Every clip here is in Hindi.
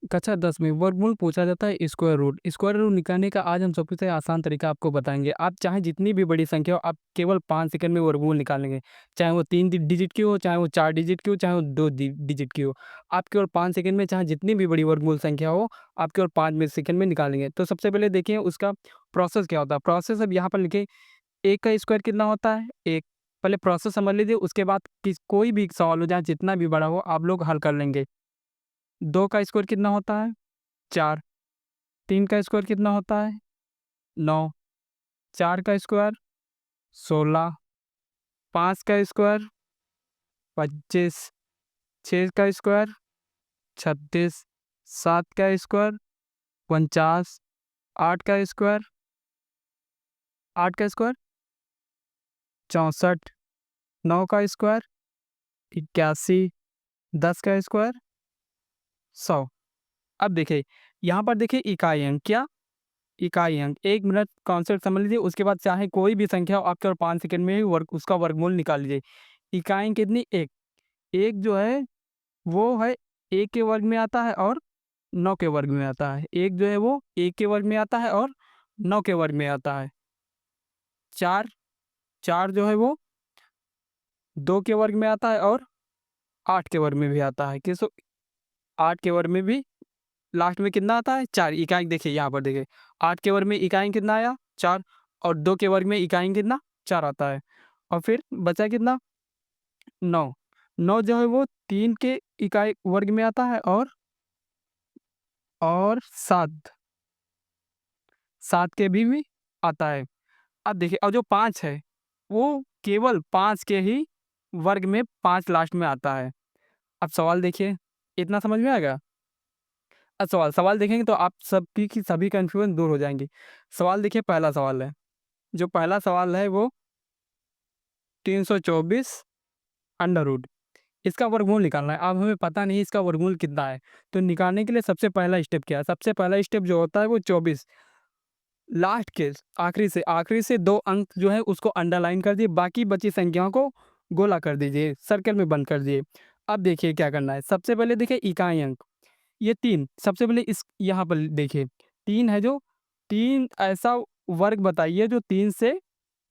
कक्षा 10 में वर्गमूल पूछा जाता है स्क्वायर रूट। स्क्वायर रूट निकालने का आज हम सबसे आसान तरीका आपको बताएँगे। आप चाहे जितनी भी बड़ी संख्या हो, आप केवल 5 सेकंड में वर्गमूल निकाल लेंगे। चाहे वो 3 डिजिट की हो, चाहे वो 4 डिजिट की हो, चाहे वो 2 डिजिट की हो। आप केवल 5 सेकंड में चाहे जितनी भी बड़ी वर्गमूल संख्या हो, आप केवल 5 में सेकंड में निकालेंगे। तो सबसे पहले देखिए उसका प्रोसेस क्या होता है। प्रोसेस अब यहाँ पर लिखिए, 1 का स्क्वायर कितना होता है? 1। पहले प्रोसेस समझ लीजिए, उसके बाद कोई भी सवाल हो जाए जितना भी बड़ा हो, आप लोग हल कर लेंगे। 2 का स्क्वायर कितना होता है? 4। 3 का स्क्वायर कितना होता है? 9। 4 का स्क्वायर 16। 5 का स्क्वायर 25। 6 का स्क्वायर 36। 7 का स्क्वायर 49। 8 का स्क्वायर 64। 9 का स्क्वायर 81। 10 का स्क्वायर 100। अब देखिए, यहाँ पर देखिए इकाई अंक, क्या? इकाई अंक। 1 मिनट कॉन्सेप्ट समझ लीजिए, उसके बाद चाहे कोई भी संख्या हो, आप केवल 5 सेकंड में ही उसका वर्गमूल निकाल लीजिए। इकाई अंक कितनी? 1। 1 जो है वो है 1 के वर्ग में आता है और 9 के वर्ग में आता है। 1 जो है वो 1 के वर्ग में आता है और 9 के वर्ग में आता है। 4 4 जो है वो 2 के वर्ग में आता है और 8 के वर्ग में भी आता है। 8 के वर्ग में भी लास्ट में कितना आता है? 4। इकाई देखिए, यहाँ पर देखिए, 8 के वर्ग में इकाई कितना आया? 4। और 2 के वर्ग में इकाई कितना? 4 आता है। और फिर बचा कितना? 9। 9 जो है वो 3 के इकाई वर्ग में आता है और 7 के भी आता है। अब देखिए, और जो 5 है, वो केवल 5 के ही वर्ग में 5 लास्ट में आता है। अब सवाल देखिए, इतना समझ में आएगा? अब सवाल देखेंगे तो आप सबकी की सभी कन्फ्यूजन दूर हो जाएँगी। सवाल देखिए, पहला सवाल है। जो पहला सवाल है वो 324 अंडर रूट, इसका वर्गमूल निकालना है। अब हमें पता नहीं इसका वर्गमूल कितना है, तो निकालने के लिए सबसे पहला स्टेप क्या है? सबसे पहला स्टेप जो होता है वो 24 लास्ट के आखिरी से 2 अंक जो है उसको अंडरलाइन कर दिए, बाकी बची संख्याओं को गोला कर दीजिए, सर्कल में बंद कर दिए। अब देखिए क्या करना है। सबसे पहले देखिए इकाई अंक, ये 3, सबसे पहले इस यहाँ पर देखिए 3 है, जो 3 ऐसा वर्ग बताइए जो 3 से,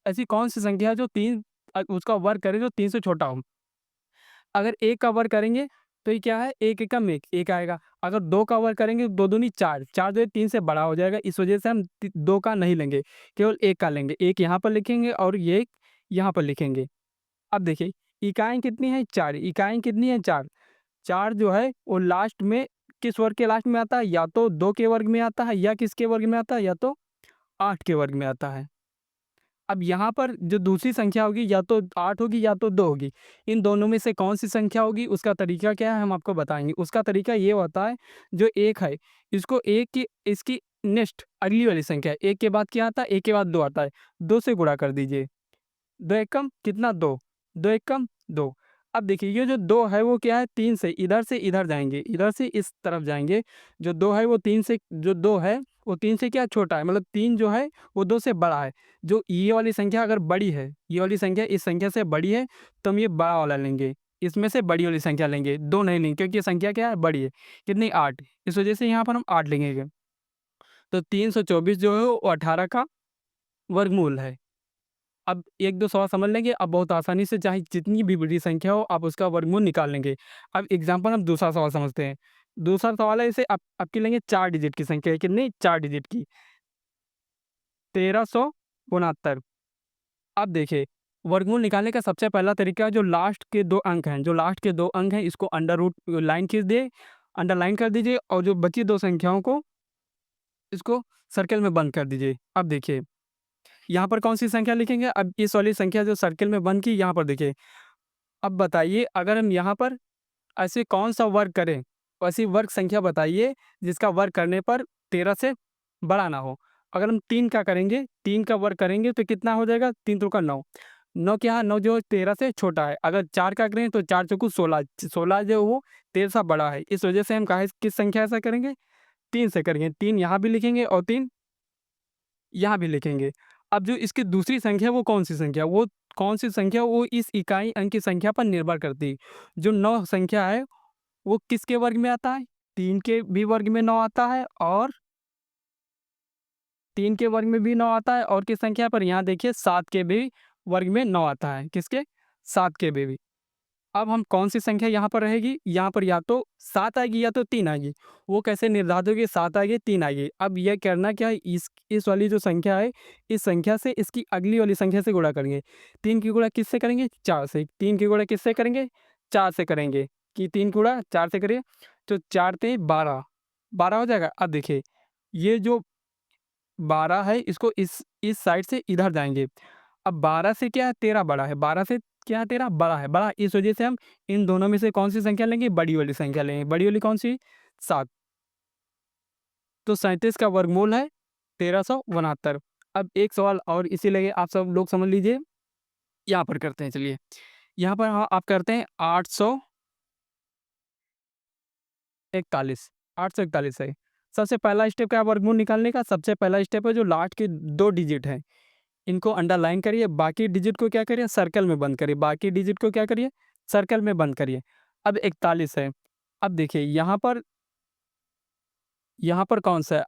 ऐसी कौन-सी संख्या है जो 3 उसका वर्ग करे जो 3 से छोटा हो? अगर 1 का वर्ग करेंगे तो ये क्या है? 1 एकम 1, 1 आएगा। अगर 2 का वर्ग करेंगे तो 2 दूनी 4, 4 जो है 3 से बड़ा हो जाएगा। इस वजह से हम 2 का नहीं लेंगे, केवल 1 का लेंगे। 1 यहाँ पर लिखेंगे और ये यहाँ पर लिखेंगे। अब देखिए, इकाई कितनी है? 4। इकाई कितनी है? 4। 4 जो है वो लास्ट में किस वर्ग के लास्ट में आता है? या तो 2 के वर्ग में आता है, या किसके वर्ग में आता है? या तो 8 के वर्ग में आता है। अब यहाँ पर जो दूसरी संख्या होगी, या तो 8 होगी या तो 2 होगी। इन दोनों में से कौन-सी संख्या होगी, उसका तरीका क्या है हम आपको बताएँगे। उसका तरीका ये होता है, जो 1 है, इसको 1 की इसकी नेक्स्ट अगली वाली संख्या, 1 के बाद क्या आता है? 1 के बाद 2 आता है। 2 से गुणा कर दीजिए। 2 एकम कितना? 2। 2 एकम 2। अब देखिए, ये जो 2 है वो क्या है? 3 से इधर जाएँगे, इधर से इस तरफ जाएँगे। जो 2 है वो 3 से, जो 2 है वो 3 से क्या छोटा है? मतलब 3 जो है वो 2 से बड़ा है। जो ये वाली संख्या अगर बड़ी है, ये वाली संख्या इस संख्या से बड़ी है, तो हम ये बड़ा वाला लेंगे। इसमें से बड़ी वाली संख्या लेंगे, 2 नहीं लेंगे, क्योंकि ये संख्या क्या है? बड़ी है। कितनी? 8। इस वजह से यहाँ पर हम 8 लेंगे। तो 324 जो है वो 18 का वर्गमूल है। अब 1-2 सवाल समझ लेंगे, अब बहुत आसानी से चाहे जितनी भी बड़ी संख्या हो, आप उसका वर्गमूल निकाल लेंगे। अब एग्ज़ाम्पल हम दूसरा सवाल समझते हैं। दूसरा सवाल है, इसे आप आपकी लेंगे 4 डिजिट की संख्या है, कितनी? 4 डिजिट की, 1369। अब देखिए, वर्गमूल निकालने का सबसे पहला तरीका है, जो लास्ट के 2 अंक हैं, इसको अंडर रूट लाइन खींच दिए, अंडरलाइन कर दीजिए, और जो बची 2 संख्याओं को इसको सर्कल में बंद कर दीजिए। अब देखिए, यहाँ पर कौन-सी संख्या लिखेंगे? अब इस वाली संख्या जो सर्कल में बंद की, यहाँ पर देखिए। अब बताइए, अगर हम यहाँ पर ऐसे कौन-सा वर्ग करें? ऐसी वर्ग संख्या बताइए जिसका वर्ग करने पर 13 से बड़ा ना हो। अगर हम 3 का करेंगे, 3 का वर्ग करेंगे तो कितना हो जाएगा? 3 त्रिका 9। 9 क्या है? 9 जो 13 से छोटा है। अगर 4 का करें तो 4 चौकू 16, 16 जो वो 13 से बड़ा है। इस वजह से हम काहे किस संख्या से करेंगे? 3 से करेंगे। 3 यहाँ भी लिखेंगे और 3 यहाँ भी लिखेंगे। अब जो इसकी दूसरी संख्या है वो कौन-सी संख्या है? वो कौन-सी संख्या, वो इस इकाई अंक की संख्या पर निर्भर करती है। जो 9 संख्या है वो किसके वर्ग में आता है? 3 के भी वर्ग में 9 आता है और 3 के वर्ग में भी 9 आता है और किस संख्या पर, यहाँ देखिए 7 के भी वर्ग में 9 आता है। किसके? 7 के भी। अब हम कौन सी संख्या यहाँ पर रहेगी? यहाँ पर या तो 7 आएगी या तो 3 आएगी। वो कैसे निर्धारित होगी? 7 आएगी, 3 आएगी। अब ये करना क्या है, इस वाली जो संख्या है, इस संख्या से इसकी अगली वाली संख्या से गुणा करेंगे। 3 की गुणा किससे करेंगे? 4 से। 3 की गुणा किससे करेंगे? 4 से करेंगे। कि 3 गुणा 4 से करिए तो 4 ते 12, 12 हो जाएगा। अब देखिए ये जो 12 है इसको इस साइड से इधर जाएँगे। अब 12 से क्या है? 13 बड़ा है। 12 से क्या है? 13 बड़ा है। बड़ा, इस वजह से हम इन दोनों में से कौन-सी संख्या लेंगे? बड़ी वाली संख्या लेंगे। बड़ी वाली कौन-सी? 7। तो 37 का वर्गमूल है 1369। अब एक सवाल और इसीलिए आप सब लोग समझ लीजिए, यहाँ पर करते हैं चलिए। यहाँ पर हाँ, आप करते हैं 841, 841 है। सबसे पहला स्टेप क्या है वर्गमूल निकालने का? सबसे पहला स्टेप है जो लास्ट के 2 डिजिट हैं, इनको अंडरलाइन करिए, बाकी डिजिट को क्या करिए? सर्कल में बंद करिए। बाकी डिजिट को क्या करिए? सर्कल में बंद करिए। अब 41 है। अब देखिए यहाँ पर कौन-सा है?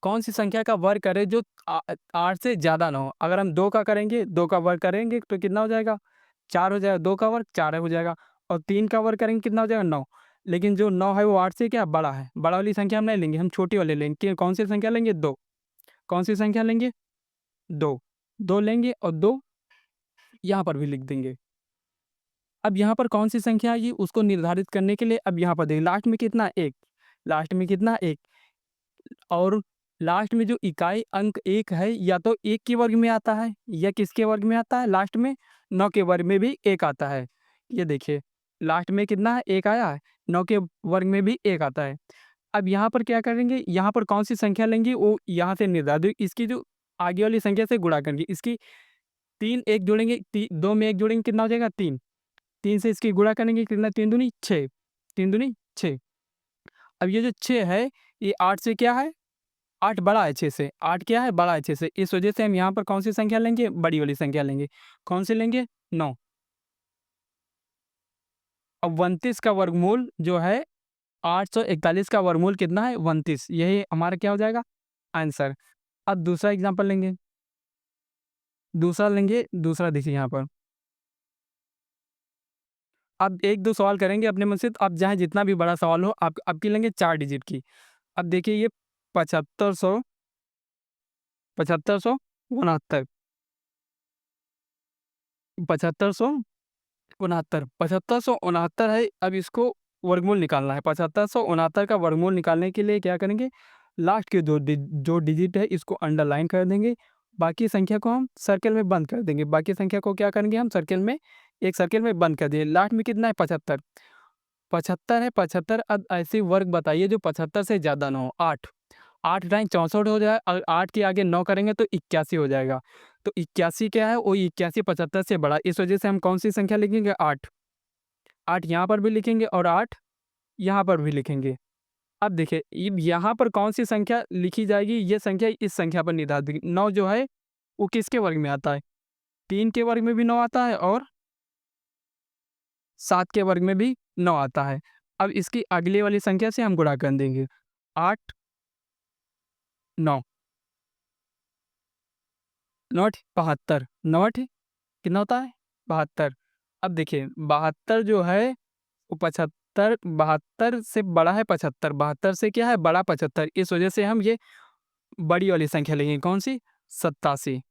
कौन-सी संख्या का वर्ग करें जो 8 से ज़्यादा ना हो? अगर हम 2 का करेंगे, 2 का वर्ग करेंगे तो कितना हो जाएगा? 4 हो जाएगा। 2 का वर्ग 4 हो जाएगा और 3 का वर्ग करेंगे कितना हो जाएगा? 9। लेकिन जो 9 है वो 8 से क्या बड़ा है? बड़ा वाली संख्या हम नहीं लेंगे, हम छोटी वाली लेंगे। कौन-सी संख्या लेंगे? 2। कौन-सी संख्या लेंगे? 2। 2 लेंगे और 2 यहाँ पर भी लिख देंगे। अब यहाँ पर कौन-सी संख्या आएगी उसको निर्धारित करने के लिए अब यहाँ पर देखिए लास्ट में कितना? 1। लास्ट में कितना? 1। और लास्ट में जो इकाई अंक 1 है या तो 1 के वर्ग में आता है या किसके वर्ग में आता है? लास्ट में 9 के वर्ग में भी 1 आता है। ये देखिए लास्ट में कितना है? 1 आया है। 9 के वर्ग में भी 1 आता है। अब यहाँ पर क्या करेंगे? यहाँ पर कौन-सी संख्या लेंगे वो यहाँ से निर्धारित, इसकी जो आगे वाली संख्या से गुणा करेंगे। इसकी 3 1 जोड़ेंगे, 2 में 1 जोड़ेंगे कितना हो जाएगा? 3। 3 से इसकी गुणा करेंगे कितना? 3 दूनी 6, 3 दूनी 6। अब ये जो 6 है ये 8 से क्या है? 8 बड़ा है 6 से। 8 क्या है? बड़ा है 6 से। इस वजह से हम यहाँ पर कौन-सी संख्या लेंगे? बड़ी वाली संख्या लेंगे। कौन-सी लेंगे? 9। अब 29 का वर्गमूल जो है 841 का वर्गमूल कितना है? 29। यही हमारा क्या हो जाएगा? आंसर। अब दूसरा एग्ज़ाम्पल लेंगे। दूसरा देखिए यहाँ पर। अब 1-2 सवाल करेंगे अपने मन से, तो आप चाहे जितना भी बड़ा सवाल हो आप आपकी लेंगे 4 डिजिट की। अब देखिए ये 7569, 7569, 7569 है। अब इसको वर्गमूल निकालना है। 7569 का वर्गमूल निकालने के लिए क्या करेंगे? लास्ट के जो डिजिट है इसको अंडरलाइन कर देंगे। बाकी संख्या को हम सर्कल में बंद कर देंगे। बाकी संख्या को क्या करेंगे? हम एक सर्कल में बंद कर दिए। लास्ट में कितना है? 75। 75 है। 75 अब ऐसे वर्ग बताइए जो 75 से ज़्यादा ना हो। 8, 8 टाइम 64 हो जाए और 8 के आगे 9 करेंगे तो 81 हो जाएगा। तो 81 क्या है? वो 81 75 से बड़ा। इस वजह से हम कौन-सी संख्या लिखेंगे? 8। 8 यहाँ पर भी लिखेंगे और 8 यहाँ पर भी लिखेंगे। अब देखिए अब यहाँ पर कौन-सी संख्या लिखी जाएगी? ये संख्या इस संख्या पर निर्धारित 9 जो है वो किसके वर्ग में आता है? 3 के वर्ग में भी 9 आता है और 7 के वर्ग में भी 9 आता है। अब इसकी अगली वाली संख्या से हम गुणा कर देंगे। 8, 9, 9 72, 9 कितना होता है? 72। अब देखिए 72 जो है वो 72 से बड़ा है 75, 72 से क्या है? बड़ा 75। इस वजह से हम ये बड़ी वाली संख्या लेंगे। कौन-सी? 87।